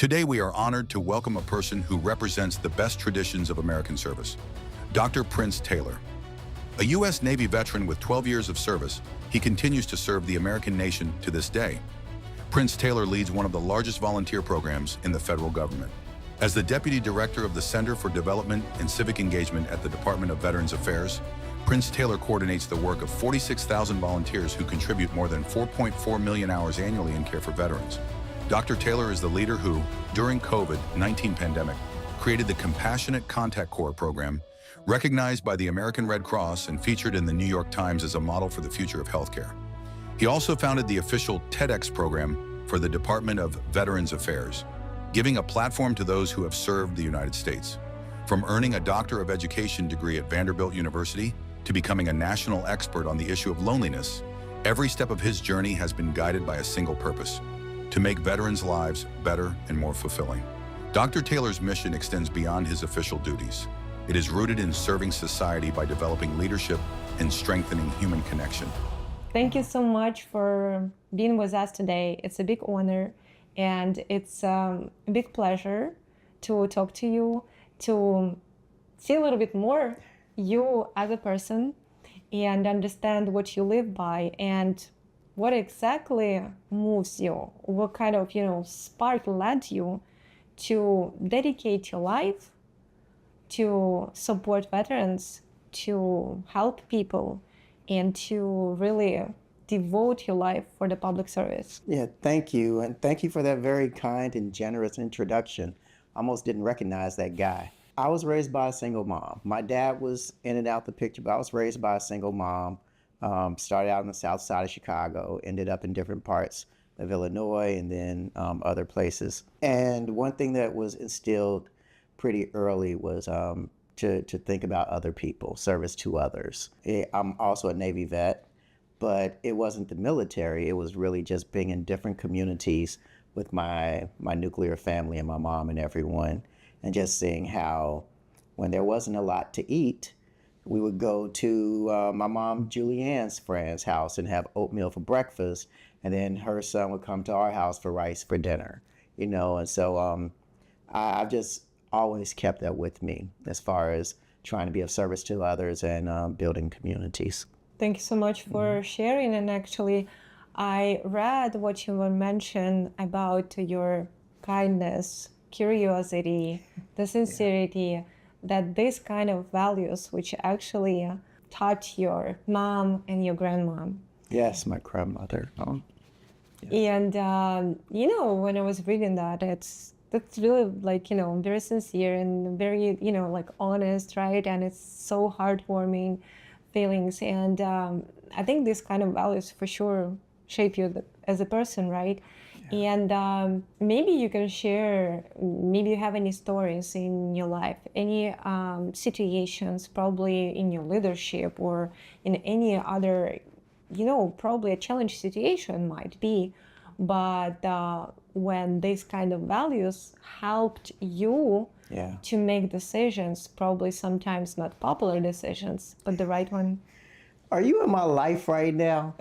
Today, we are honored to welcome a person who represents the best traditions of American service, Dr. Prince Taylor. A U.S. Navy veteran with 12 years of service, he continues to serve the American nation to this day. Prince Taylor leads one of the largest volunteer programs in the federal government. As the Deputy Director of the Center for Development and Civic Engagement at the Department of Veterans Affairs, Prince Taylor coordinates the work of 46,000 volunteers who contribute more than 4.4 million hours annually in care for veterans. Dr. Taylor is the leader who, during COVID-19 pandemic, created the Compassionate Contact Corps program, recognized by the American Red Cross and featured in the New York Times as a model for the future of healthcare. He also founded the official TEDEX program for the Department of Veterans Affairs, giving a platform to those who have served the United States. From earning a Doctor of Education degree at Vanderbilt University to becoming a national expert on the issue of loneliness, every step of his journey has been guided by a single purpose: to make veterans' lives better and more fulfilling. Dr. Taylor's mission extends beyond his official duties. It is rooted in serving society by developing leadership and strengthening human connection. Thank you so much for being with us today. It's a big honor and it's a big pleasure to talk to you, to see a little bit more you as a person and understand what you live by and what exactly moves you, what kind of, spark led you to dedicate your life to support veterans, to help people, and to really devote your life for the public service. Yeah, thank you. And thank you for that very kind and generous introduction. I almost didn't recognize that guy. I was raised by a single mom. My dad was in and out the picture, but I was raised by a single mom. Started out on the south side of Chicago, ended up in different parts of Illinois and then other places. And one thing that was instilled pretty early was to think about other people, service to others. I'm also a Navy vet, but it wasn't the military. It was really just being in different communities with my nuclear family and my mom and everyone, and just seeing how when there wasn't a lot to eat, we would go to my mom Julianne's friend's house and have oatmeal for breakfast, and then her son would come to our house for rice for dinner, and so I've just always kept that with me as far as trying to be of service to others and building communities. Thank you so much for sharing. And actually, I read what you mentioned about your kindness, curiosity, the sincerity, that these kind of values which actually taught your mom and your grandmom. Yes, my grandmother. And, when I was reading that's really very sincere and very, honest, right? And it's so heartwarming feelings. And I think these kind of values for sure shape you as a person, right? And maybe you can share, maybe you have any stories in your life, any situations, probably in your leadership or in any other, probably a challenge situation might be, but when these kind of values helped you to make decisions, probably sometimes not popular decisions, but the right one. Are you in my life right now?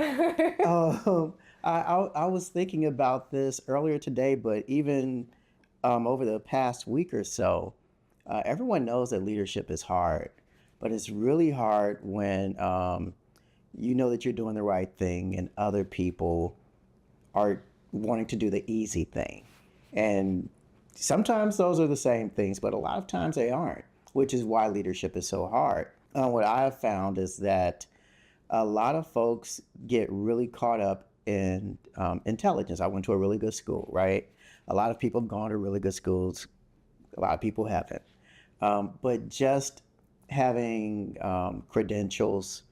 I was thinking about this earlier today, but even over the past week or so, everyone knows that leadership is hard, but it's really hard when you know that you're doing the right thing and other people are wanting to do the easy thing. And sometimes those are the same things, but a lot of times they aren't, which is why leadership is so hard. What I have found is that a lot of folks get really caught up in intelligence. I went to a really good school, right? A lot of people have gone to really good schools. A lot of people haven't. But just having credentials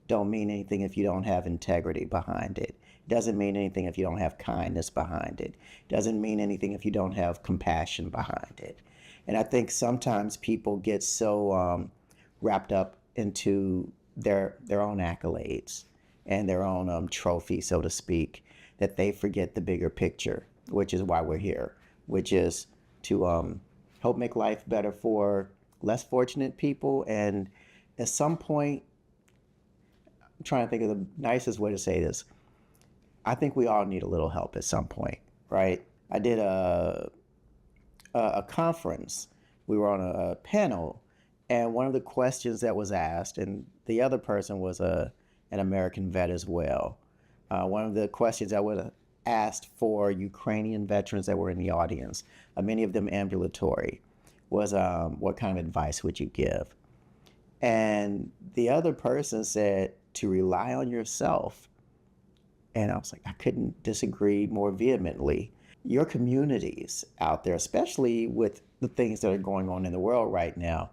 don't mean anything if you don't have integrity behind it. Doesn't mean anything if you don't have kindness behind it. Doesn't mean anything if you don't have compassion behind it. And I think sometimes people get so wrapped up into their own accolades and their own trophy, so to speak, that they forget the bigger picture, which is why we're here, which is to help make life better for less fortunate people. And at some point, I'm trying to think of the nicest way to say this. I think we all need a little help at some point, right? I did a a conference. We were on a panel, and one of the questions that was asked, and the other person was an American vet as well. One of the questions that was asked for Ukrainian veterans that were in the audience, many of them ambulatory, was what kind of advice would you give? And the other person said to rely on yourself. And I was like, I couldn't disagree more vehemently. Your communities out there, especially with the things that are going on in the world right now,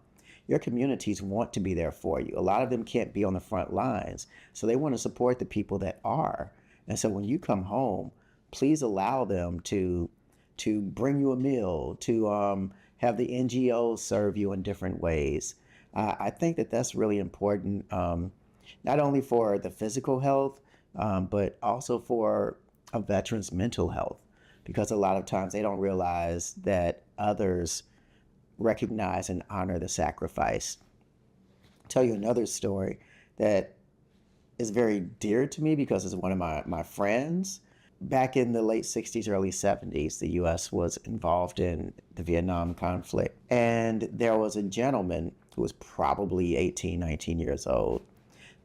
your communities want to be there for you. A lot of them can't be on the front lines, so they want to support the people that are. And so when you come home, please allow them to bring you a meal, to have the NGOs serve you in different ways. I think that that's really important, not only for the physical health, but also for a veteran's mental health, because a lot of times they don't realize that others recognize and honor the sacrifice. I'll tell you another story that is very dear to me because it's one of my friends. Back in the late 60s, early 70s, the U.S. was involved in the Vietnam conflict. And there was a gentleman who was probably 18, 19 years old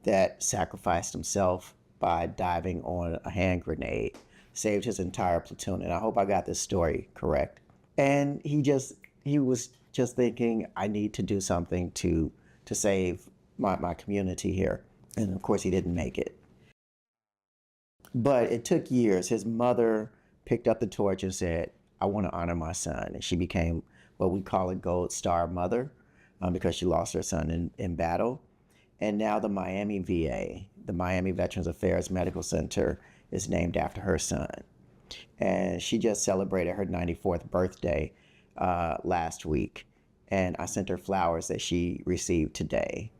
that sacrificed himself by diving on a hand grenade, saved his entire platoon. And I hope I got this story correct. And he was just thinking, I need to do something to save my community here. And of course, he didn't make it. But it took years. His mother picked up the torch and said, I want to honor my son. And she became what we call a Gold Star mother because she lost her son in battle. And now the Miami VA, the Miami Veterans Affairs Medical Center, is named after her son. And she just celebrated her 94th birthday last week. And I sent her flowers that she received today,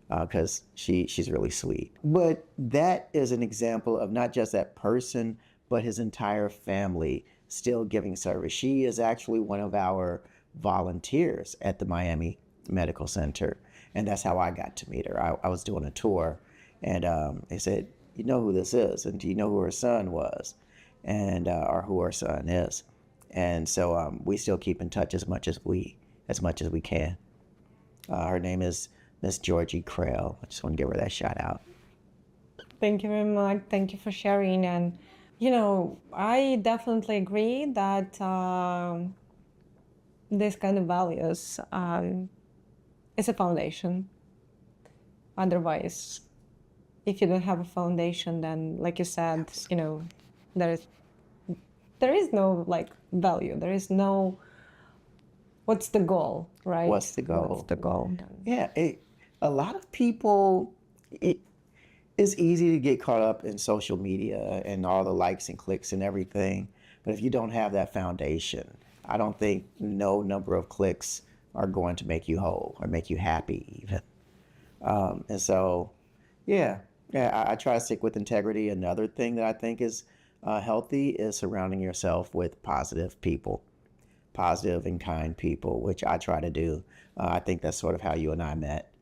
because she's really sweet. But that is an example of not just that person, but his entire family still giving service. She is actually one of our volunteers at the Miami Medical Center. And that's how I got to meet her. I was doing a tour, and they said, you know who this is? And do you know who her son was? And or who her son is? And so we still keep in touch as much as we can. Her name is Miss Georgie Krell. I just want to give her that shout out. Thank you very much. Thank you for sharing. And, I definitely agree that this kind of values is a foundation. Otherwise, if you don't have a foundation, then, like you said, there is no value. There is no. What's the goal, right? What's the goal? What's the goal? Yeah, a lot of people, it's easy to get caught up in social media and all the likes and clicks and everything. But if you don't have that foundation, I don't think no number of clicks are going to make you whole or make you happy even. And so, I try to stick with integrity. Another thing that I think is healthy is surrounding yourself with positive people. Positive and kind people, which I try to do. I think that's sort of how you and I met,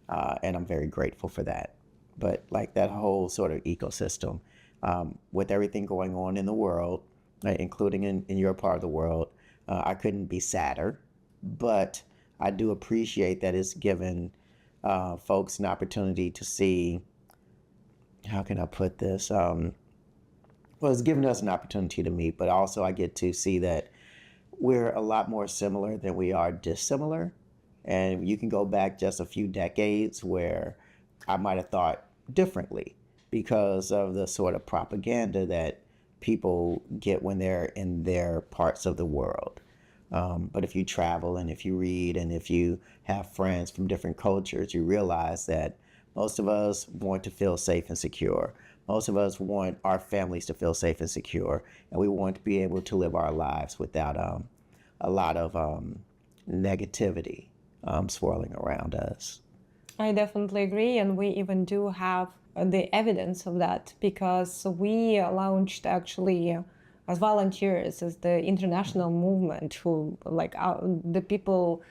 and I'm very grateful for that. But that whole sort of ecosystem, with everything going on in the world, including in your part of the world, I couldn't be sadder. But I do appreciate that it's given folks an opportunity to see, how can I put this? Well, it's given us an opportunity to meet, but also I get to see that we're a lot more similar than we are dissimilar. And you can go back just a few decades where I might have thought differently because of the sort of propaganda that people get when they're in their parts of the world. But if you travel and if you read and if you have friends from different cultures, you realize that most of us want to feel safe and secure. Most of us want our families to feel safe and secure, and we want to be able to live our lives without a lot of negativity swirling around us. I definitely agree, and we even do have the evidence of that because we launched actually as volunteers, as the international movement who the people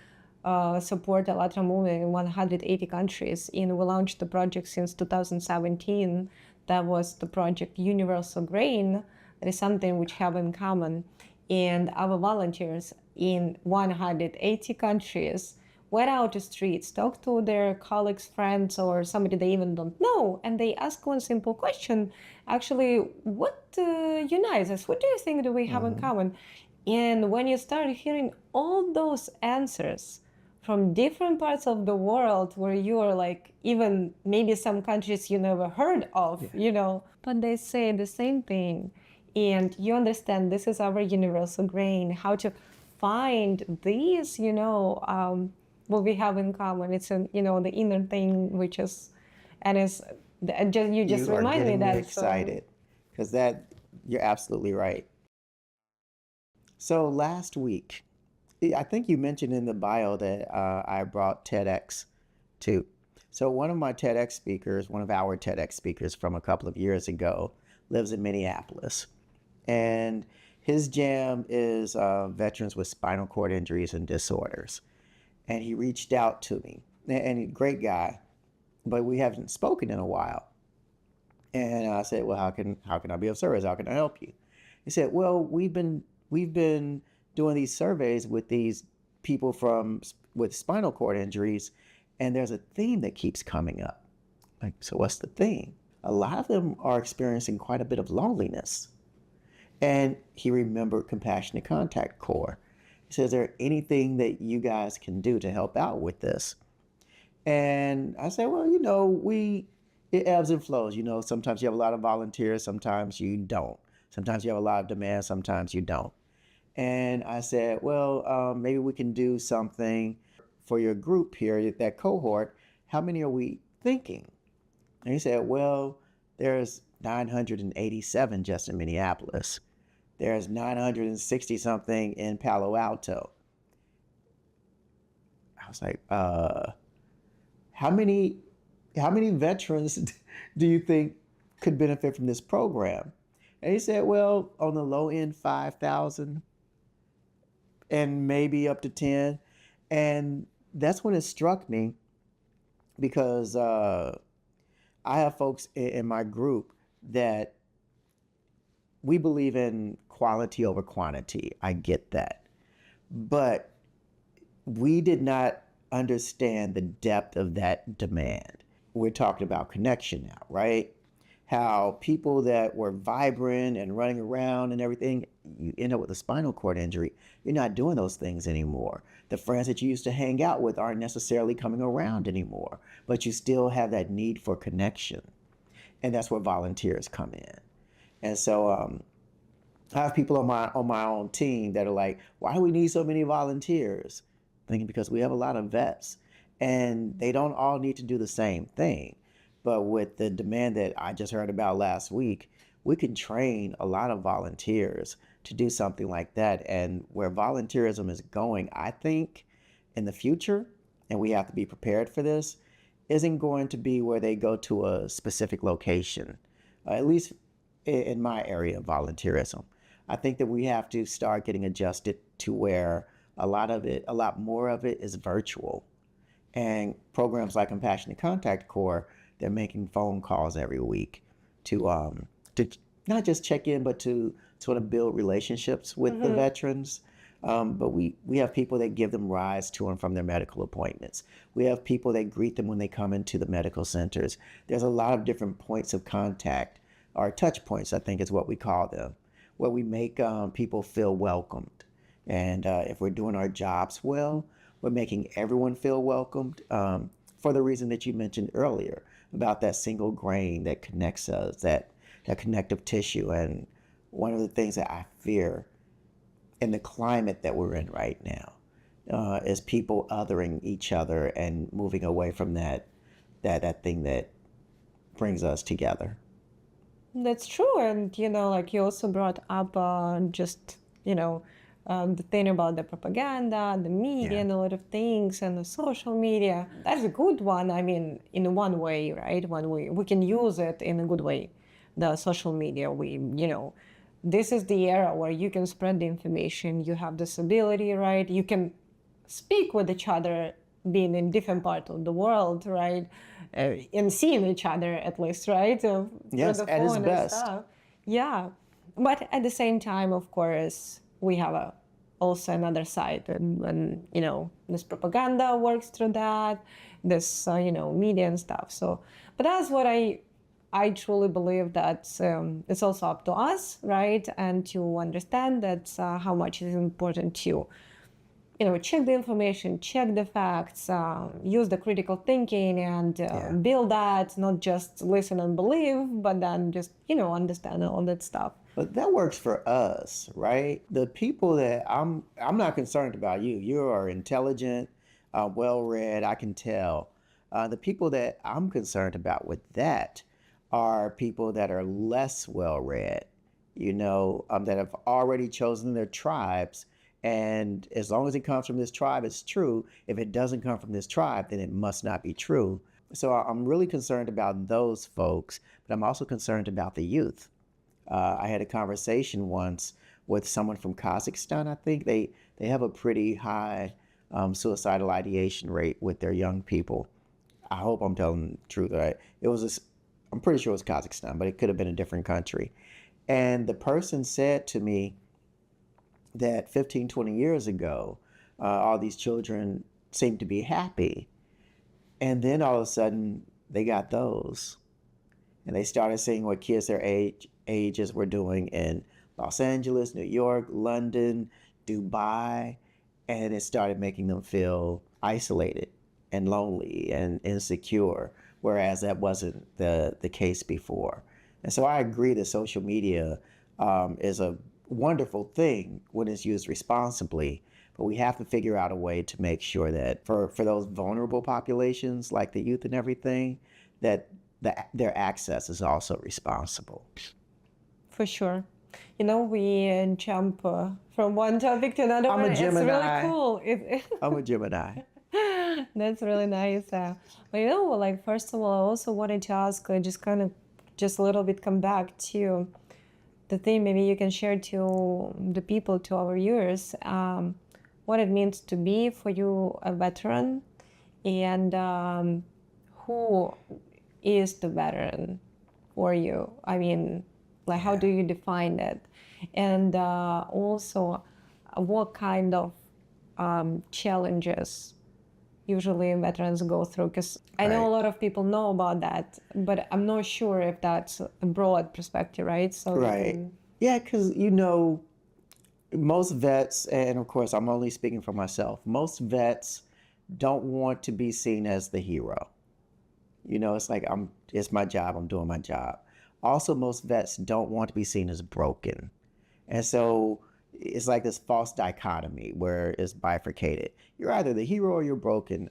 support the ALLATRA movement in 180 countries. And we launched the project since 2017. That was the project Universal Grain. That is something which have in common. And our volunteers in 180 countries went out to streets, talked to their colleagues, friends, or somebody they even don't know, and they ask one simple question, actually, what unites us? What do you think do we have in common? And when you start hearing all those answers from different parts of the world where you are like, even maybe some countries you never heard of, but they say the same thing. And you understand this is our universal grain, how to find these, what we have in common. It's the inner thing, which is, and it's, you just You are remind me getting that. me excited because you're absolutely right. So last week, I think you mentioned in the bio that I brought TEDx too. So one of our TEDx speakers from a couple of years ago lives in Minneapolis. And his jam is veterans with spinal cord injuries and disorders. And he reached out to me, and he's a great guy, but we haven't spoken in a while. And I said, well, how can I be of service? How can I help you? He said, well, we've been doing these surveys with these people with spinal cord injuries, and there's a theme that keeps coming up. Like, so what's the theme? A lot of them are experiencing quite a bit of loneliness. And he remembered Compassionate Contact Corps. He says, is there anything that you guys can do to help out with this? And I said, well, it ebbs and flows. Sometimes you have a lot of volunteers, sometimes you don't. Sometimes you have a lot of demand, sometimes you don't. And I said, well, maybe we can do something for your group here, that cohort. How many are we thinking? And he said, well, there's 987 just in Minneapolis. There's 960 something in Palo Alto. I was like, how many veterans do you think could benefit from this program? And he said, well, on the low end, 5,000 and maybe up to 10. And that's when it struck me, because I have folks in my group that we believe in quality over quantity. I get that. But we did not understand the depth of that demand. We're talking about connection now, right? How people that were vibrant and running around and everything, you end up with a spinal cord injury. You're not doing those things anymore. The friends that you used to hang out with aren't necessarily coming around anymore, but you still have that need for connection. And that's where volunteers come in. And so I have people on my own team that are like, why do we need so many volunteers? Thinking because we have a lot of vets, and they don't all need to do the same thing. But with the demand that I just heard about last week, we can train a lot of volunteers to do something like that. And where volunteerism is going, I think, in the future, and we have to be prepared for this, isn't going to be where they go to a specific location, at least in my area of volunteerism. I think that we have to start getting adjusted to where a lot more of it is virtual. And programs like Compassionate Contact Corps, they're making phone calls every week to not just check in, but to sort of build relationships with the veterans. But we have people that give them rides to and from their medical appointments. We have people that greet them when they come into the medical centers. There's a lot of different points of contact, or touch points, I think is what we call them, where we make people feel welcomed. And if we're doing our jobs well, we're making everyone feel welcomed, for the reason that you mentioned earlier about that single grain that connects us, that connective tissue. And one of the things that I fear in the climate that we're in right now is people othering each other and moving away from that thing that brings us together. That's true. And, like you also brought up the thing about the propaganda, the media, and a lot of things, and the social media. That's a good one. I mean, in one way, right? We can use it in a good way. The social media, this is the era where you can spread the information. You have this ability, right? You can speak with each other, being in different parts of the world, right? And seeing each other at least, right? Yes, through the at its phone best. and stuff. Yeah. But at the same time, of course, we have also another side, and this propaganda works through that, this media and stuff. So, but that's what I truly believe that it's also up to us, right? And to understand that how much it is important to, check the information, check the facts, use the critical thinking, and build that, not just listen and believe, but then just, understand all that stuff. But that works for us, right? The people that I'm not concerned about you. You are intelligent, well-read, I can tell. The people that I'm concerned about with that are people that are less well-read, that have already chosen their tribes. And as long as it comes from this tribe, it's true. If it doesn't come from this tribe, then it must not be true. So I'm really concerned about those folks, but I'm also concerned about the youth. I had a conversation once with someone from Kazakhstan. I think they have a pretty high suicidal ideation rate with their young people. I hope I'm telling the truth, right? I'm pretty sure it was Kazakhstan, but it could have been a different country. And the person said to me that 15, 20 years ago, all these children seemed to be happy. And then all of a sudden, they got those. And they started seeing what kids their ages were doing in Los Angeles, New York, London, Dubai, and it started making them feel isolated and lonely and insecure, whereas that wasn't the case before. And so I agree that social media is a wonderful thing when it's used responsibly, but we have to figure out a way to make sure that for those vulnerable populations like the youth and everything, that their access is also responsible. For sure. We jump from one topic to another. I'm a Gemini. It's really cool. I'm a Gemini. That's really nice. But first of all, I also wanted to ask, just a little bit come back to the thing maybe you can share to the people, to our viewers, what it means to be for you a veteran, and who is the veteran for you? I mean, how do you define it? And also, what kind of challenges usually veterans go through? Because I know a lot of people know about that, but I'm not sure if that's a broad perspective, right? So right. Yeah, because, most vets, and of course, I'm only speaking for myself, most vets don't want to be seen as the hero. It's like, it's my job, I'm doing my job. Also, most vets don't want to be seen as broken. And so it's like this false dichotomy where it's bifurcated. You're either the hero or you're broken.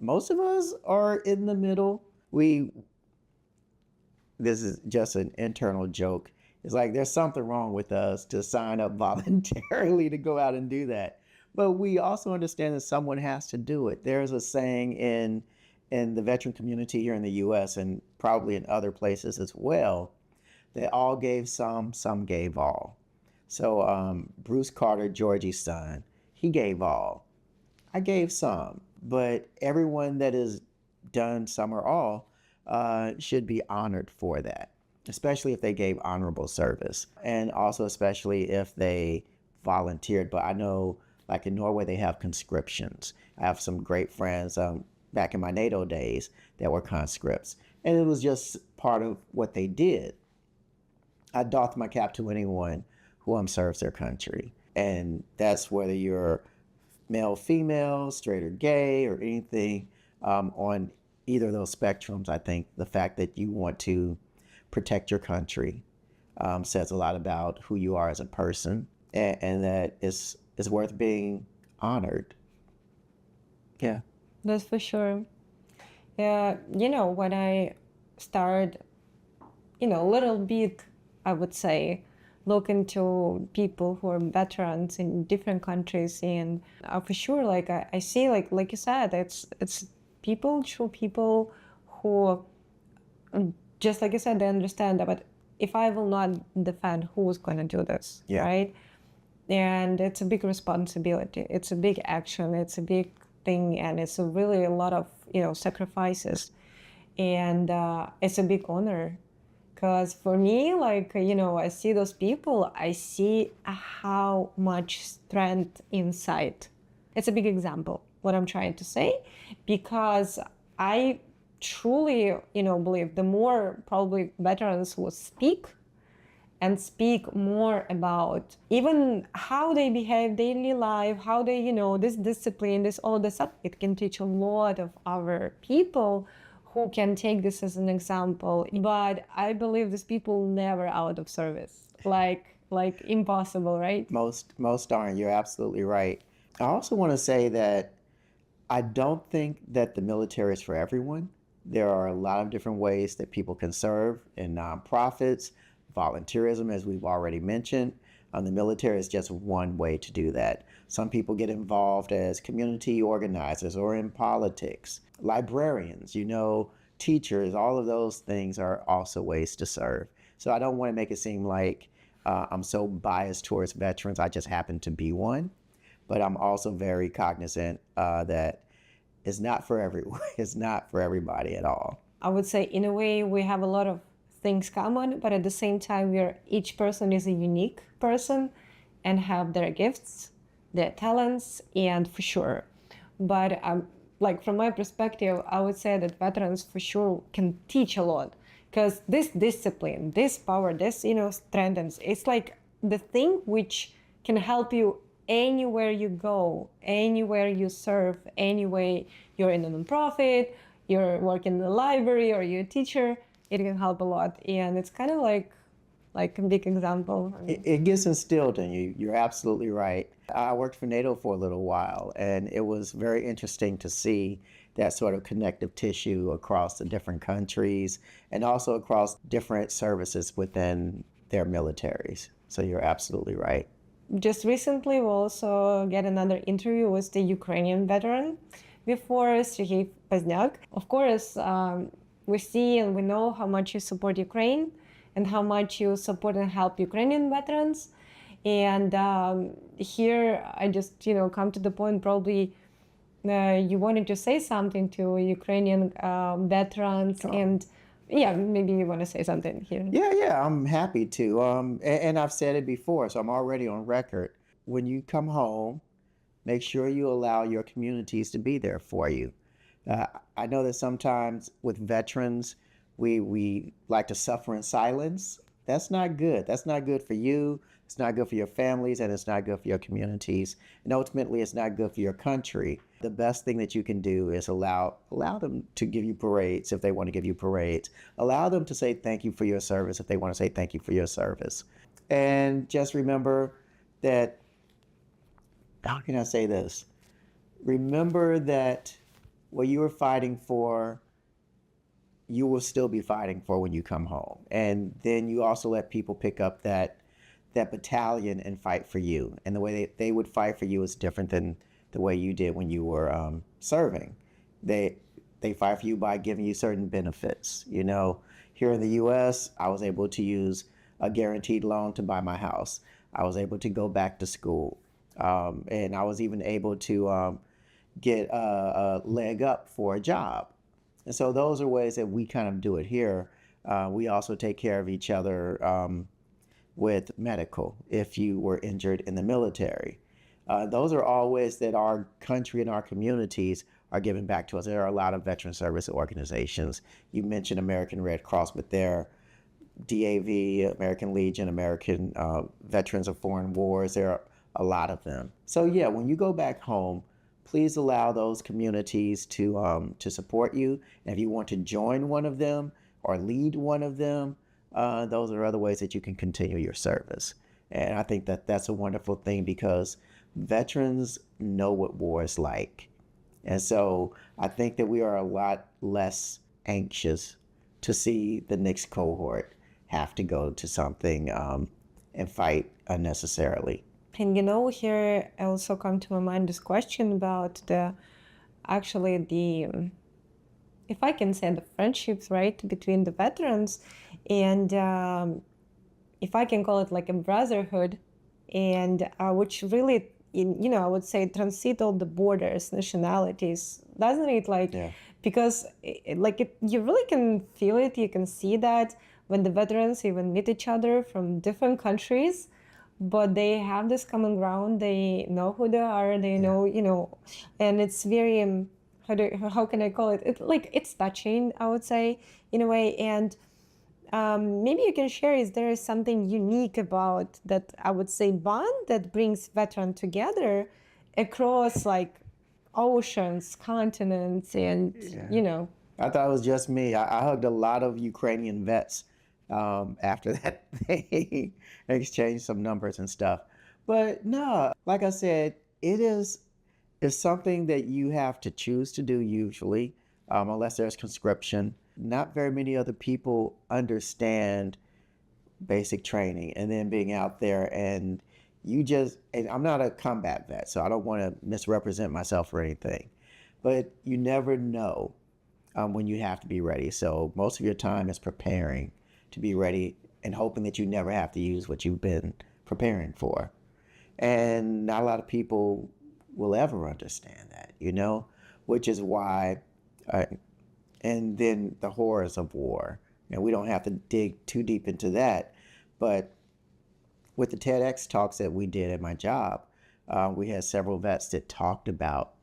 Most of us are in the middle. This is just an internal joke. It's like there's something wrong with us to sign up voluntarily to go out and do that. But we also understand that someone has to do it. There's a saying in the veteran community here in the US and probably in other places as well, that all gave some gave all. So Bruce Carter, Georgie's son, he gave all. I gave some, but everyone that has done some or all should be honored for that, especially if they gave honorable service, and also especially if they volunteered. But I know, like in Norway, they have conscriptions. I have some great friends back in my NATO days that were conscripts, and it was just part of what they did. I doff my cap to anyone who serves their country, and that's whether you're male, female, straight or gay, or anything on either of those spectrums. I think the fact that you want to protect your country says a lot about who you are as a person, and that is worth being honored. Yeah. That's for sure. Yeah, when I started, a little bit, I would say, look into people who are veterans in different countries, and for sure, I see, like you said, it's true people who, just like you said, they understand that. But if I will not defend, who's going to do this, right? And it's a big responsibility. It's a big action. It's a big thing, and it's really a lot of sacrifices, and it's a big honor, Because for me, like, I see those people, I see how much strength inside. It's a big example, what I'm trying to say, because I truly, believe the more probably veterans will speak and speak more about even how they behave daily life, how they, this discipline, this all this stuff, it can teach a lot of our people who can take this as an example. But I believe these people never out of service, like impossible, right? Most aren't. You're absolutely right. I also want to say that I don't think that the military is for everyone. There are a lot of different ways that people can serve in nonprofits, volunteerism, as we've already mentioned. The military is just one way to do that. Some people get involved as community organizers or in politics. Librarians, teachers, all of those things are also ways to serve. So I don't want to make it seem like I'm so biased towards veterans. I just happen to be one. But I'm also very cognizant that it's not for everyone. It's not for everybody at all. I would say in a way we have a lot of things common, but at the same time each person is a unique person and have their gifts, their talents, and for sure. But like from my perspective, I would say that veterans for sure can teach a lot, because this discipline, this power, this strengthens. It's like the thing which can help you anywhere you go, anywhere you serve, anyway you're in a nonprofit, you're working in the library, or you're a teacher. It can help a lot, and it's kind of like a big example. It gets instilled in you. You're absolutely right. I worked for NATO for a little while, and it was very interesting to see that sort of connective tissue across the different countries and also across different services within their militaries. So you're absolutely right. Just recently, we also get another interview with the Ukrainian veteran before, Sergei Pozniak. Of course, we see and we know how much you support Ukraine and how much you support and help Ukrainian veterans. And here I just, come to the point, probably you wanted to say something to Ukrainian veterans. And yeah, maybe you want to say something here. Yeah, I'm happy to. And I've said it before, so I'm already on record. When you come home, make sure you allow your communities to be there for you. I know that sometimes with veterans, we like to suffer in silence. That's not good. That's not good for you. It's not good for your families, and it's not good for your communities. And ultimately, it's not good for your country. The best thing that you can do is allow them to give you parades if they want to give you parades. Allow them to say thank you for your service if they want to say thank you for your service. And just remember that, how can I say this? Remember that what you were fighting for, you will still be fighting for when you come home. And then you also let people pick up that battalion and fight for you. And the way they would fight for you is different than the way you did when you were serving. They fight for you by giving you certain benefits. Here in the U.S., I was able to use a guaranteed loan to buy my house. I was able to go back to school. And I was even able to get a leg up for a job. And so those are ways that we kind of do it here. We also take care of each other with medical if you were injured in the military. Those are all ways that our country and our communities are giving back to us. There are a lot of veteran service organizations. You mentioned American Red Cross, but there DAV, American Legion, American Veterans of Foreign Wars, there are a lot of them. So yeah, when you go back home, please allow those communities to support you. And if you want to join one of them or lead one of them, those are other ways that you can continue your service. And I think that that's a wonderful thing because veterans know what war is like. And so I think that we are a lot less anxious to see the next cohort have to go to something and fight unnecessarily. And here also come to my mind this question about if I can say, the friendships, right, between the veterans, and if I can call it like a brotherhood, and which really, I would say transcend all the borders, nationalities, doesn't it? Because you really can feel it, you can see that, when the veterans even meet each other from different countries, but they have this common ground. They know who they are. They know, and it's very, how can I call it? It's touching, I would say, in a way. And maybe you can share, is there something unique about that, I would say, bond that brings veterans together across like oceans, continents, and, I thought it was just me. I hugged a lot of Ukrainian vets after that thing, exchanged some numbers and stuff. But no, like I said, it's something that you have to choose to do usually, unless there's conscription. Not very many other people understand basic training and then being out there and and I'm not a combat vet, so I don't want to misrepresent myself or anything, but you never know when you have to be ready. So most of your time is preparing to be ready and hoping that you never have to use what you've been preparing for. And not a lot of people will ever understand that, which is why, and then the horrors of war. And we don't have to dig too deep into that, but with the TEDx talks that we did at my job, we had several vets that talked about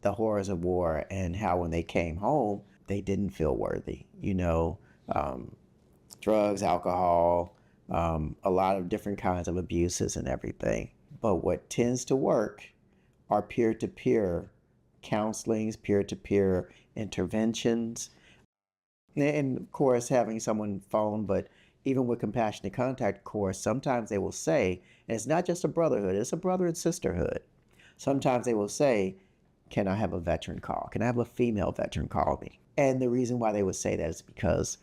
the horrors of war and how when they came home, they didn't feel worthy, drugs, alcohol, a lot of different kinds of abuses and everything. But what tends to work are peer-to-peer counselings, peer-to-peer interventions, and of course having someone phone. But even with compassionate contact course, sometimes they will say, and it's not just a brotherhood, it's a brother and sisterhood. Sometimes they will say, can I have a veteran call? Can I have a female veteran call me? And the reason why they would say that is because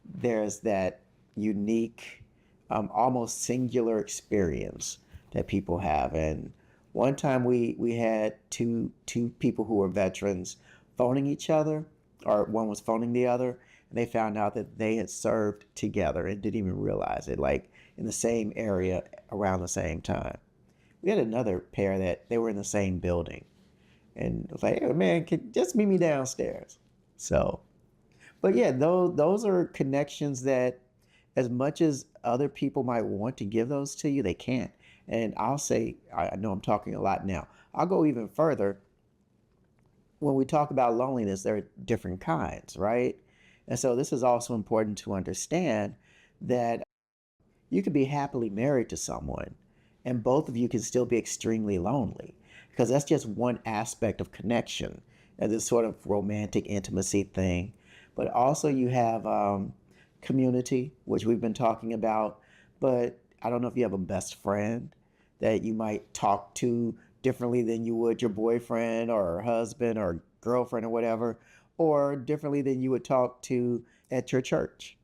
there's that unique, almost singular experience that people have. And one time we had two people who were veterans phoning each other, or one was phoning the other, and they found out that they had served together and didn't even realize it, like in the same area around the same time. We had another pair that they were in the same building, and it was like, hey, man, just meet me downstairs. So, but yeah, those are connections that, as much as other people might want to give those to you, they can't. And I'll say, I know I'm talking a lot now, I'll go even further. When we talk about loneliness, there are different kinds, right? And so this is also important to understand, that you could be happily married to someone and both of you can still be extremely lonely, because that's just one aspect of connection and this sort of romantic intimacy thing. But also you have community, which we've been talking about. But I don't know if you have a best friend that you might talk to differently than you would your boyfriend or husband or girlfriend or whatever, or differently than you would talk to at your church.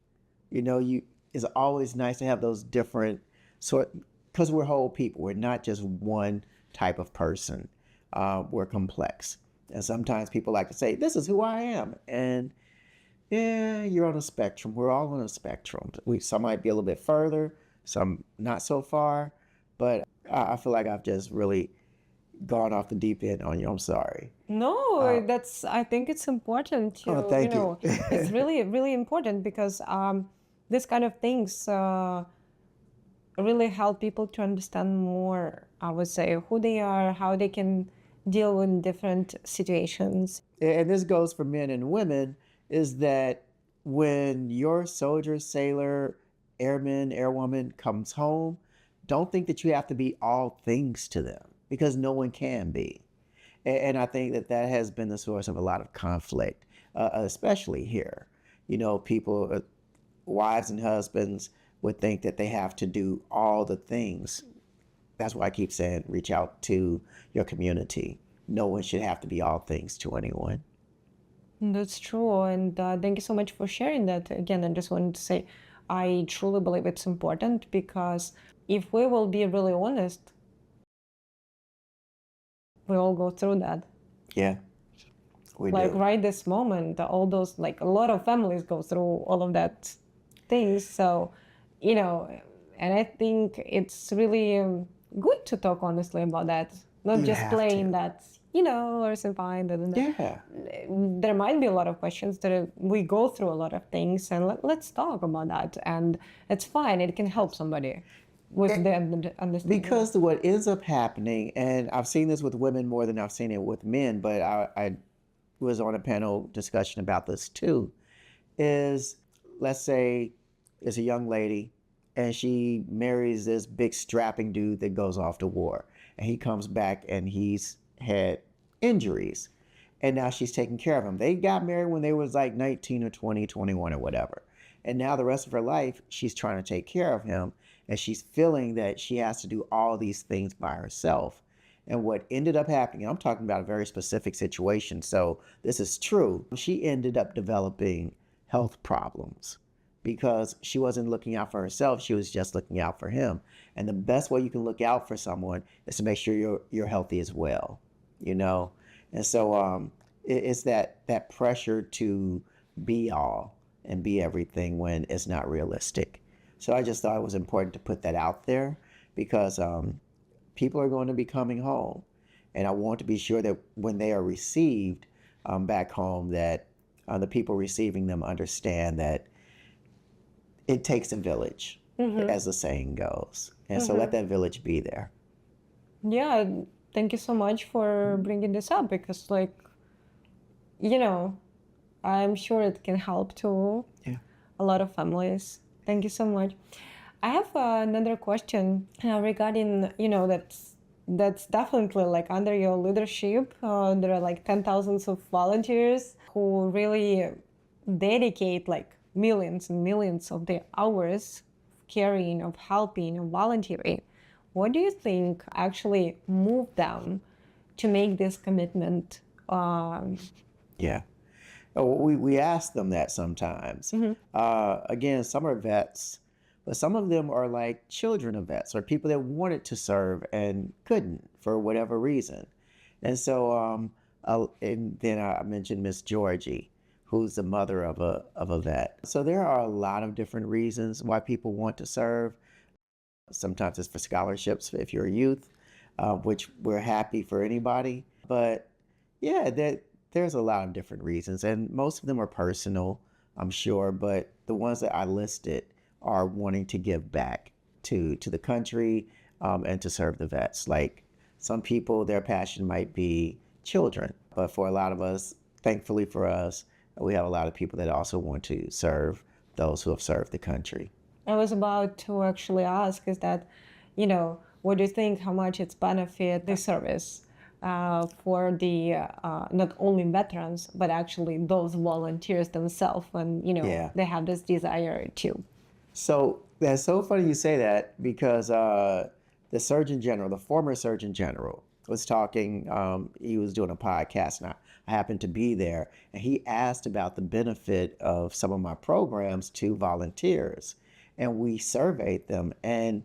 It's always nice to have those different because we're whole people. We're not just one type of person. We're complex. And sometimes people like to say, this is who I am. And yeah, you're on a spectrum. We're all on a spectrum. Some might be a little bit further, some not so far, but I feel like I've just really gone off the deep end on you. I'm sorry. No, I think it's important to, thank you. It's really, really important, because this kind of things really help people to understand more, I would say, who they are, how they can deal with different situations. And this goes for men and women, is that when your soldier, sailor, airman, airwoman comes home, don't think that you have to be all things to them, because no one can be. And I think that has been the source of a lot of conflict, especially here. People, wives and husbands, would think that they have to do all the things. That's why I keep saying, reach out to your community. No one should have to be all things to anyone. That's true. And thank you so much for sharing that. Again, I just wanted to say, I truly believe it's important, because if we will be really honest, we all go through that. Yeah, we do. Right this moment, all those, a lot of families go through all of that things. So, and I think it's really good to talk honestly about that, not just playing that everything fine. Yeah. There might be a lot of questions that we go through a lot of things, and let's talk about that. And it's fine. It can help somebody with the understanding. Because what ends up happening, and I've seen this with women more than I've seen it with men, but I was on a panel discussion about this too, is let's say it's a young lady and she marries this big strapping dude that goes off to war, and he comes back and he's had injuries, and now she's taking care of him. They got married when they was like 19 or 20, 21 or whatever. And now the rest of her life, she's trying to take care of him, and she's feeling that she has to do all these things by herself. And what ended up happening, I'm talking about a very specific situation, so this is true. She ended up developing health problems because she wasn't looking out for herself. She was just looking out for him. And the best way you can look out for someone is to make sure you're healthy as well, you know? And so it's that pressure to be all and be everything when it's not realistic. So I just thought it was important to put that out there because people are going to be coming home. And I want to be sure that when they are received back home, that the people receiving them understand that it takes a village, as the saying goes. And so let that village be there. Yeah, thank you so much for bringing this up because, like, I'm sure it can help to a lot of families. Thank you so much. I have another question regarding, that's definitely like under your leadership. There are like 10,000s of volunteers who really dedicate like millions and millions of their hours caring, of helping, of volunteering. What do you think actually moved them to make this commitment? Yeah. We ask them that sometimes. Again, some are vets, but some of them are like children of vets or people that wanted to serve and couldn't for whatever reason. And so, and then I mentioned Miss Georgie, who's the mother of a vet. So there are a lot of different reasons why people want to serve. Sometimes it's for scholarships if you're a youth, which we're happy for anybody. But yeah, there's a lot of different reasons, and most of them are personal, I'm sure. But the ones that I listed are wanting to give back to the country and to serve the vets. Like some people, their passion might be children, but for a lot of us, thankfully for us, we have a lot of people that also want to serve those who have served the country. I was about to actually ask is that, what do you think, how much it's benefit the service for the not only veterans, but actually those volunteers themselves when, they have this desire to. So that's so funny you say that because the Surgeon General, the former Surgeon General, was talking, he was doing a podcast and I happened to be there, and he asked about the benefit of some of my programs to volunteers. And we surveyed them, and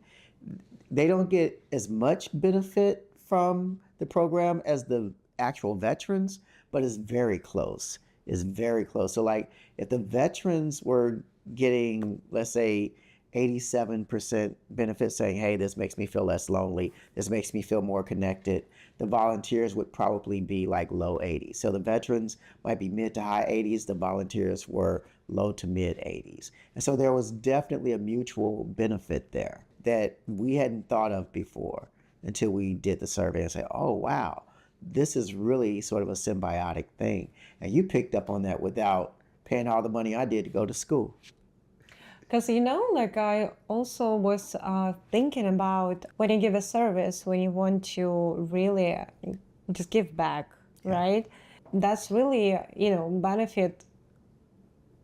they don't get as much benefit from the program as the actual veterans, but it's very close. It's very close. So like if the veterans were getting, let's say, 87% benefit saying, hey, this makes me feel less lonely, this makes me feel more connected, the volunteers would probably be like low 80s. So the veterans might be mid to high 80s, the volunteers were low to mid 80s. And so there was definitely a mutual benefit there that we hadn't thought of before until we did the survey and said, oh, wow, this is really sort of a symbiotic thing. And you picked up on that without paying all the money I did to go to school. Because, like I also was thinking about when you give a service, when you want to really just give back, right? That's really, benefit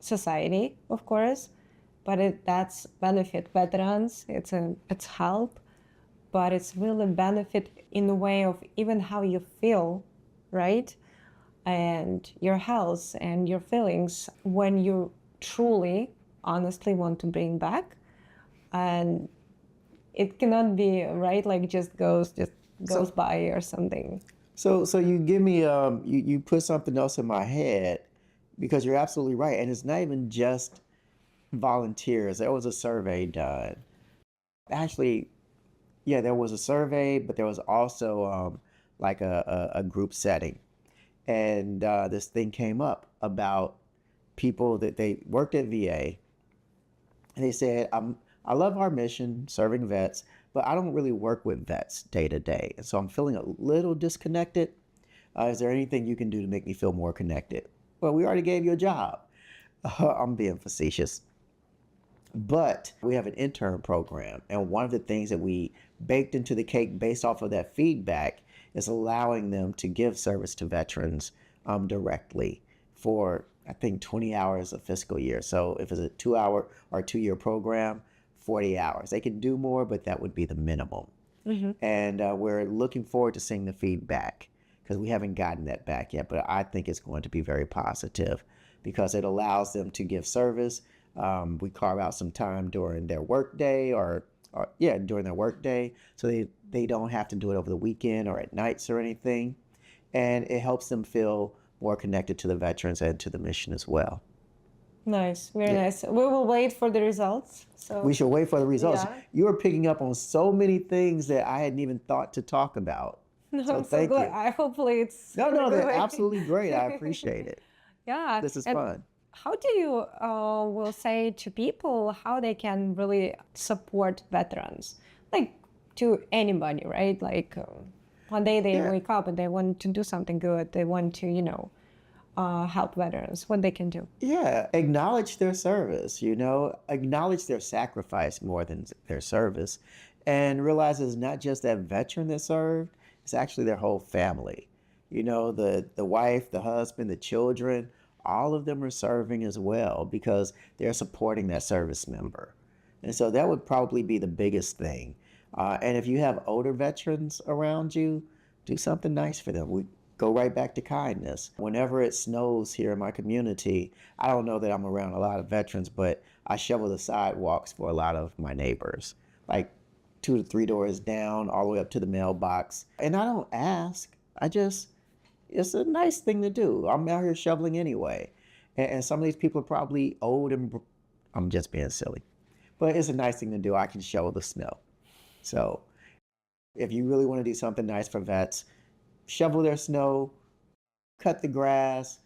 society, of course, but that's benefit veterans. It's help, but it's really benefit in the way of even how you feel, right? And your health and your feelings when you truly honestly want to bring back. And it cannot be right like just goes by or something. So you give me you put something else in my head, because you're absolutely right. And it's not even just volunteers. There was a survey done. Actually, yeah, there was a survey, but there was also like a group setting. And this thing came up about people that they worked at VA. And they said, I love our mission, serving vets, but I don't really work with vets day to day. And so I'm feeling a little disconnected. Is there anything you can do to make me feel more connected? Well, we already gave you a job. I'm being facetious. But we have an intern program. And one of the things that we baked into the cake based off of that feedback is allowing them to give service to veterans directly for, I think, 20 hours a fiscal year. So if it's a 2-hour or 2-year program, 40 hours. They can do more, but that would be the minimum. And we're looking forward to seeing the feedback because we haven't gotten that back yet. But I think it's going to be very positive because it allows them to give service. We carve out some time during their workday during their workday. So they don't have to do it over the weekend or at nights or anything. And it helps them feel more connected to the veterans and to the mission as well. Nice, very nice. We will wait for the results. So we should wait for the results. Yeah. You are picking up on so many things that I hadn't even thought to talk about. No, So I'm so thank glad. you. Hopefully it's No, really they're great. absolutely great. I appreciate it. Yeah. This is And fun. how do you will say to people how they can really support veterans, like to anybody, right? Like one day they Yeah. wake up and they want to do something good. They want to, help veterans. What they can do. Yeah, acknowledge their service, acknowledge their sacrifice more than their service, and realize it's not just that veteran that served, it's actually their whole family. The wife, the husband, the children, all of them are serving as well because they're supporting that service member. And so that would probably be the biggest thing. And if you have older veterans around you, do something nice for them. We go right back to kindness. Whenever it snows here in my community, I don't know that I'm around a lot of veterans, but I shovel the sidewalks for a lot of my neighbors, like 2 to 3 doors down, all the way up to the mailbox. And I don't ask. It's a nice thing to do. I'm out here shoveling anyway. And some of these people are probably old and I'm just being silly. But it's a nice thing to do. I can shovel the snow. So if you really want to do something nice for vets, shovel their snow, cut the grass,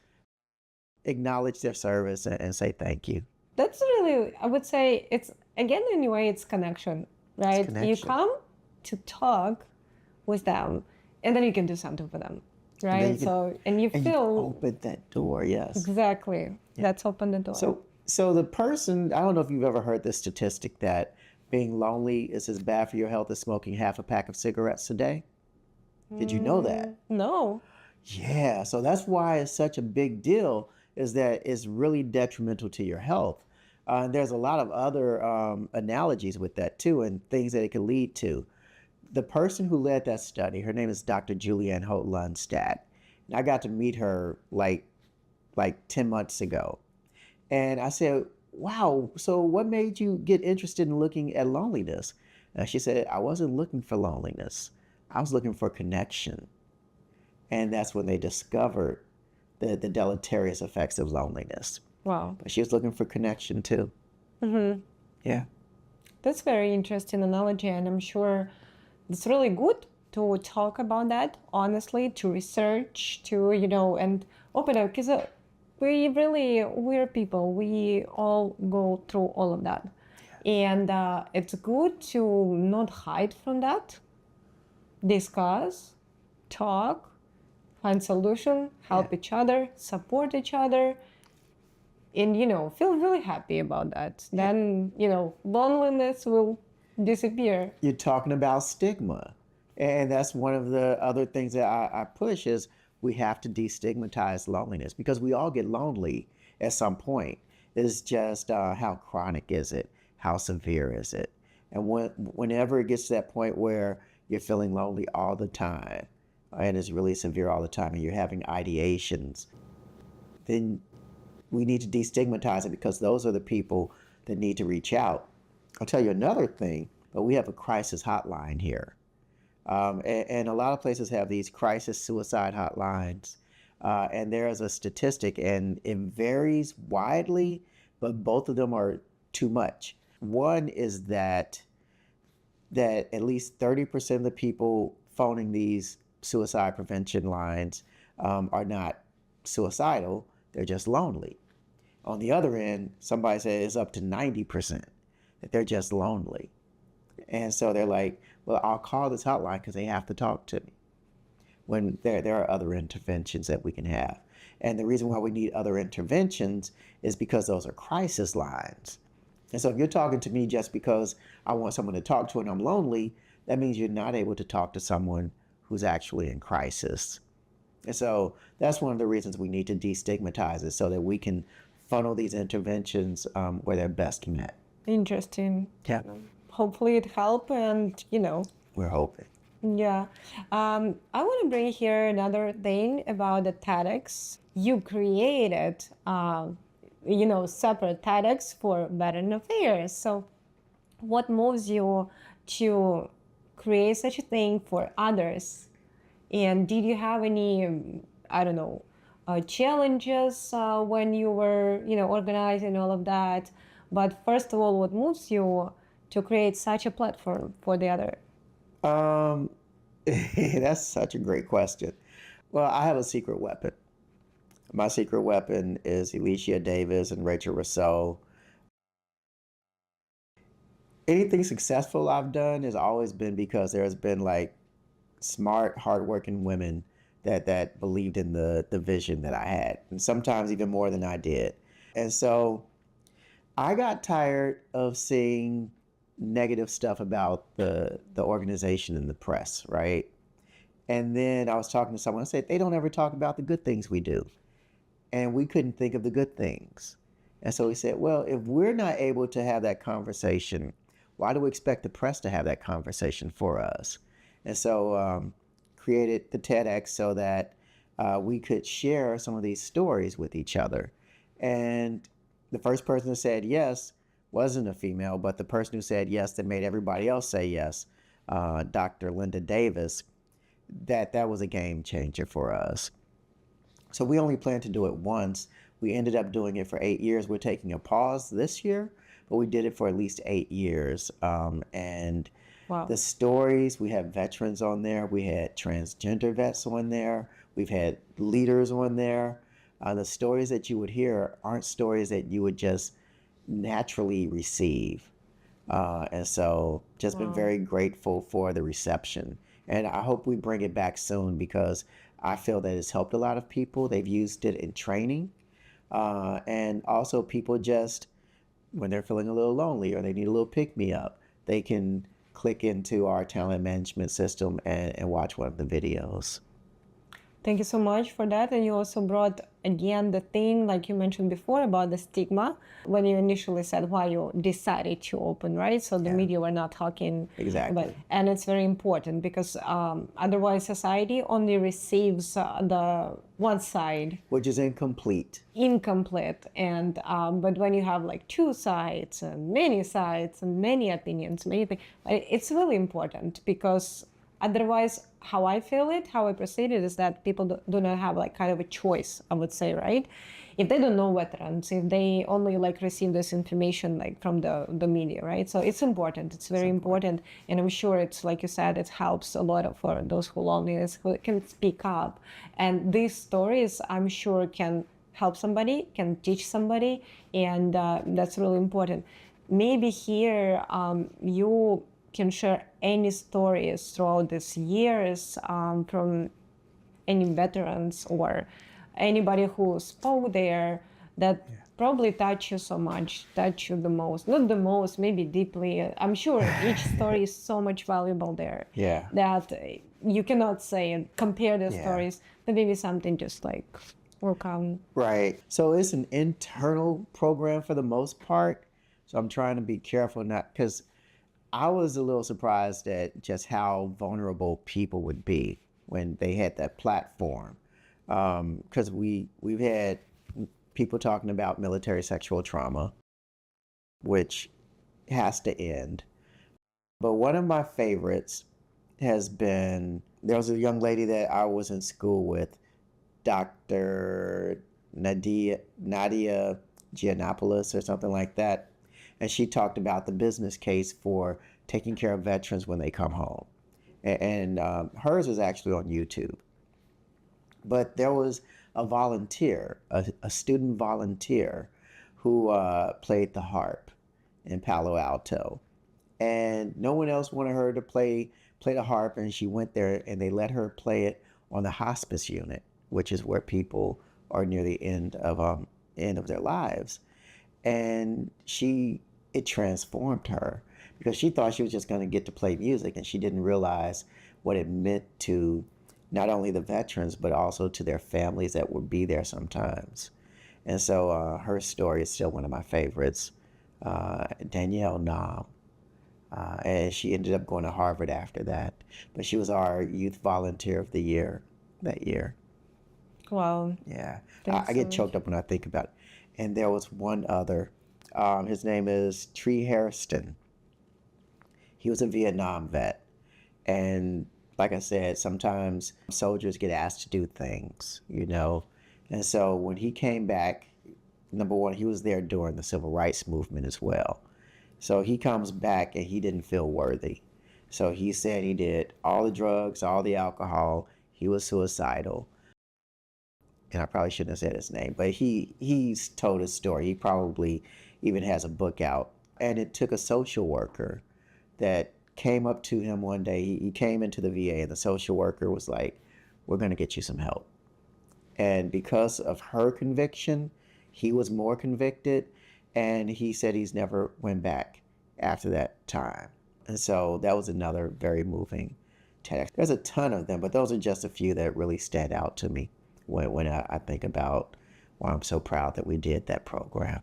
acknowledge their service, and say thank you. That's really, I would say, it's again in a way it's connection, right? connection. You come to talk with them, and then you can do something for them, right? And you you feel open that door, yes. exactly. That's open the door. So the person, I don't know if you've ever heard this statistic that being lonely is as bad for your health as smoking half a pack of cigarettes a day. Did you know that? No. Yeah, so that's why it's such a big deal, is that it's really detrimental to your health. And there's a lot of other analogies with that too, and things that it could lead to. The person who led that study, her name is Dr. Julianne Holt-Lundstad. And I got to meet her like 10 months ago. And I said, wow, so what made you get interested in looking at loneliness? And she said, I wasn't looking for loneliness. I was looking for connection. And that's when they discovered the deleterious effects of loneliness. Wow. But she was looking for connection too. Mm-hmm. Yeah. That's very interesting analogy, and I'm sure it's really good to talk about that honestly, to research, to and open up, because we're people. We all go through all of that, and it's good to not hide from that. Discuss, talk, find solution, help each other, support each other, and feel really happy about that. Then loneliness will disappear. You're talking about stigma, and that's one of the other things that I push is we have to destigmatize loneliness because we all get lonely at some point. It's just how chronic is it? How severe is it? And whenever it gets to that point where you're feeling lonely all the time, and it's really severe all the time, and you're having ideations, then we need to destigmatize it because those are the people that need to reach out. I'll tell you another thing, but we have a crisis hotline here. And a lot of places have these crisis suicide hotlines. And there is a statistic, and it varies widely, but both of them are too much. One is that at least 30% of the people phoning these suicide prevention lines are not suicidal, they're just lonely. On the other end, somebody said it's up to 90% that they're just lonely. And so they're like, well, I'll call this hotline because they have to talk to me. When there are other interventions that we can have. And the reason why we need other interventions is because those are crisis lines. And so if you're talking to me just because I want someone to talk to and I'm lonely, that means you're not able to talk to someone who's actually in crisis. And so that's one of the reasons we need to destigmatize it so that we can funnel these interventions where they're best met. Interesting. Yeah. Hopefully it helps, and We're hoping. Yeah. I want to bring here another thing about the TEDx. You created, separate TEDx for Veteran Affairs. So what moves you to create such a thing for others? And did you have any, challenges when you were, organizing all of that? But first of all, what moves you to create such a platform for the other? That's such a great question. Well, I have a secret weapon. My secret weapon is Alicia Davis and Rachel Rousseau. Anything successful I've done has always been because there's been like smart, hardworking women that believed in the vision that I had, and sometimes even more than I did. And so I got tired of seeing negative stuff about the organization in the press, right? And then I was talking to someone, I said, they don't ever talk about the good things we do. And we couldn't think of the good things. And so we said, well, if we're not able to have that conversation, why do we expect the press to have that conversation for us? And so created the TEDx so that we could share some of these stories with each other. And the first person who said yes wasn't a female, but the person who said yes that made everybody else say yes, Dr. Linda Davis, that was a game changer for us. So we only planned to do it once. We ended up doing it for 8 years. We're taking a pause this year, but we did it for at least 8 years. And Wow. The stories, we have veterans on there. We had transgender vets on there. We've had leaders on there. The stories that you would hear aren't stories that you would just naturally receive. And so just been very grateful for the reception. And I hope we bring it back soon because I feel that it's helped a lot of people. They've used it in training. And also people just, when they're feeling a little lonely or they need a little pick-me-up, they can click into our talent management system and watch one of the videos. Thank you so much for that. And you also brought again the thing, like you mentioned before, about the stigma when you initially said why you decided to open, right? So the media were not talking. Exactly. And it's very important because otherwise society only receives the one side. Which is incomplete. And but when you have like two sides and many opinions, many things, it's really important because otherwise, how I feel it, how I perceive it is that people do not have like kind of a choice, I would say, right? If they don't know veterans, if they only like receive this information like from the media, right? So it's important, it's very important. And I'm sure it's, like you said, it helps a lot for those who loneliness, who can speak up. And these stories, I'm sure, can help somebody, can teach somebody, and that's really important. Maybe here you can share any stories throughout these years from any veterans or anybody who spoke there that probably touch you so much, touch you the most, not the most, maybe deeply. I'm sure each story is so much valuable there that you cannot say and compare the stories, but maybe something just like work on. Right. So it's an internal program for the most part. So I'm trying to be careful not, because I was a little surprised at just how vulnerable people would be when they had that platform. Because we've had people talking about military sexual trauma, which has to end. But one of my favorites has been, there was a young lady that I was in school with, Dr. Nadia Giannopoulos or something like that. And she talked about the business case for taking care of veterans when they come home. And hers was actually on YouTube. But there was a volunteer, a student volunteer, who played the harp in Palo Alto, and no one else wanted her to play the harp, and she went there and they let her play it on the hospice unit, which is where people are near the end of their lives. And it transformed her, because she thought she was just going to get to play music, and she didn't realize what it meant to not only the veterans but also to their families that would be there sometimes. And so her story is still one of my favorites. Danielle Nam. And she ended up going to Harvard after that. But she was our Youth Volunteer of the Year that year. Wow. Yeah. Thanks I so get choked up when I think about it. And there was one other. His name is Tree Hairston. He was a Vietnam vet. And like I said, sometimes soldiers get asked to do things, you know. And so when he came back, number one, he was there during the civil rights movement as well. So he comes back and he didn't feel worthy. So he said he did all the drugs, all the alcohol. He was suicidal. And I probably shouldn't have said his name, but he's told his story. He probably even has a book out. And it took a social worker that came up to him one day. He came into the VA, and the social worker was like, "We're going to get you some help." And because of her conviction, he was more convicted, and he said he's never went back after that time. And so that was another very moving TEDx. There's a ton of them, but those are just a few that really stand out to me when I think about why I'm so proud that we did that program.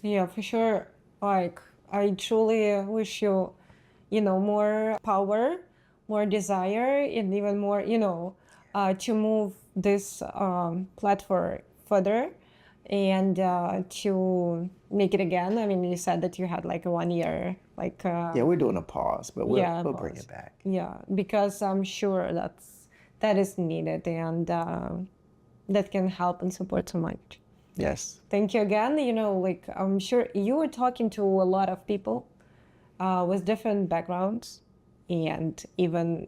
Yeah, for sure. Like, I truly wish you, more power, more desire, and even more, to move this platform further and to make it again. I mean, you said that you had like a 1 year, like Yeah, we're doing a pause, but we'll bring pause. it back. Yeah, because I'm sure that is needed, and that can help and support so much. Yes. Thank you again. Like, I'm sure you were talking to a lot of people with different backgrounds, and even,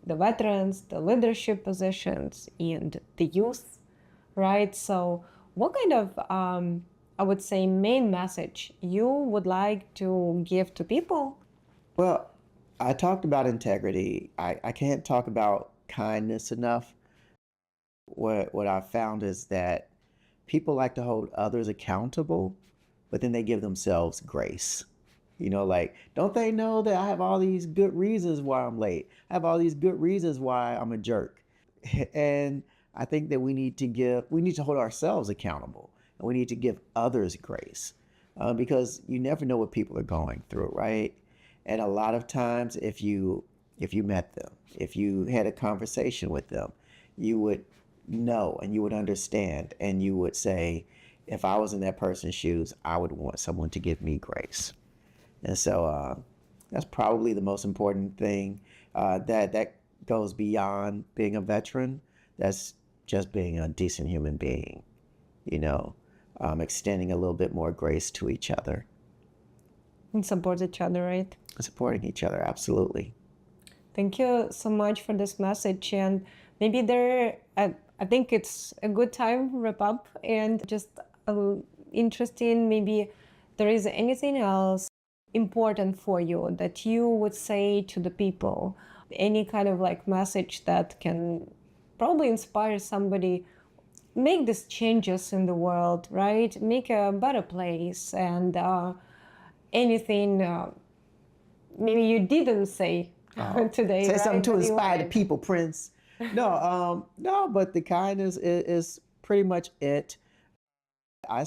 the veterans, the leadership positions, and the youth, right? So what kind of, I would say, main message you would like to give to people? Well, I talked about integrity. I can't talk about kindness enough. What I've found is that people like to hold others accountable, but then they give themselves grace. Like, don't they know that I have all these good reasons why I'm late? I have all these good reasons why I'm a jerk. And I think that we need to hold ourselves accountable, and we need to give others grace, because you never know what people are going through, right? And a lot of times, if you met them, if you had a conversation with them, you would know and you would understand, and you would say, if I was in that person's shoes, I would want someone to give me grace. And so that's probably the most important thing, that goes beyond being a veteran. That's just being a decent human being, extending a little bit more grace to each other. And support each other, right? Supporting each other, absolutely. Thank you so much for this message. And maybe I think it's a good time to wrap up, and just interesting, maybe there is anything else important for you that you would say to the people, any kind of like message that can probably inspire somebody, make these changes in the world, right? Make a better place, and anything maybe you didn't say today. Say right? something to But you inspire the wanted. people, Prince. No, but the kindness is pretty much it. I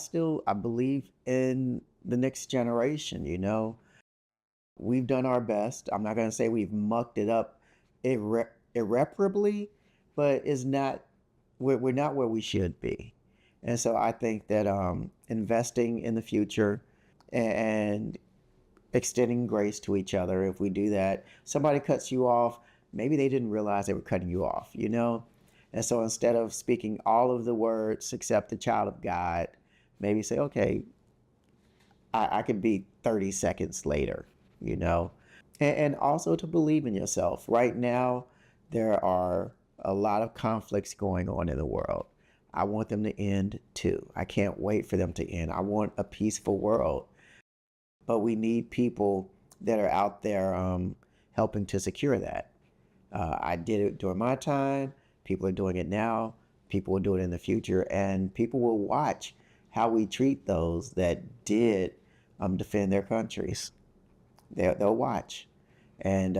believe in the next generation, We've done our best. I'm not going to say we've mucked it up irreparably, but we're not where we should be. And so I think that investing in the future and extending grace to each other, if we do that, somebody cuts you off, maybe they didn't realize they were cutting you off, And so instead of speaking all of the words except the child of God, maybe say, okay, I could be 30 seconds later, And also to believe in yourself. Right now, there are a lot of conflicts going on in the world. I want them to end too. I can't wait for them to end. I want a peaceful world. But we need people that are out there helping to secure that. I did it during my time. People are doing it now. People will do it in the future. And people will watch how we treat those that did defend their countries. They'll watch. And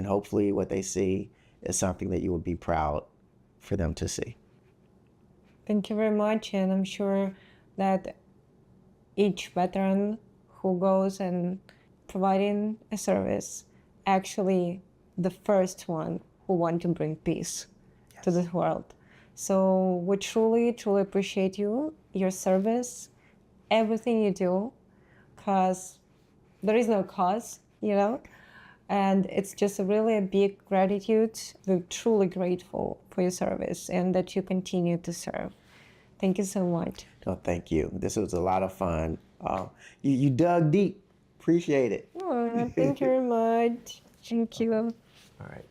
hopefully what they see is something that you would be proud for them to see. Thank you very much. And I'm sure that each veteran who goes and providing a service, actually the first one who want to bring peace to this world. So we truly, truly appreciate you, your service, everything you do, because there is no cause, you know, and it's just really a big gratitude. We're truly grateful for your service and that you continue to serve. Thank you so much. Oh, thank you. This was a lot of fun. You dug deep. Appreciate it. Oh, thank you very much. Thank you. All right.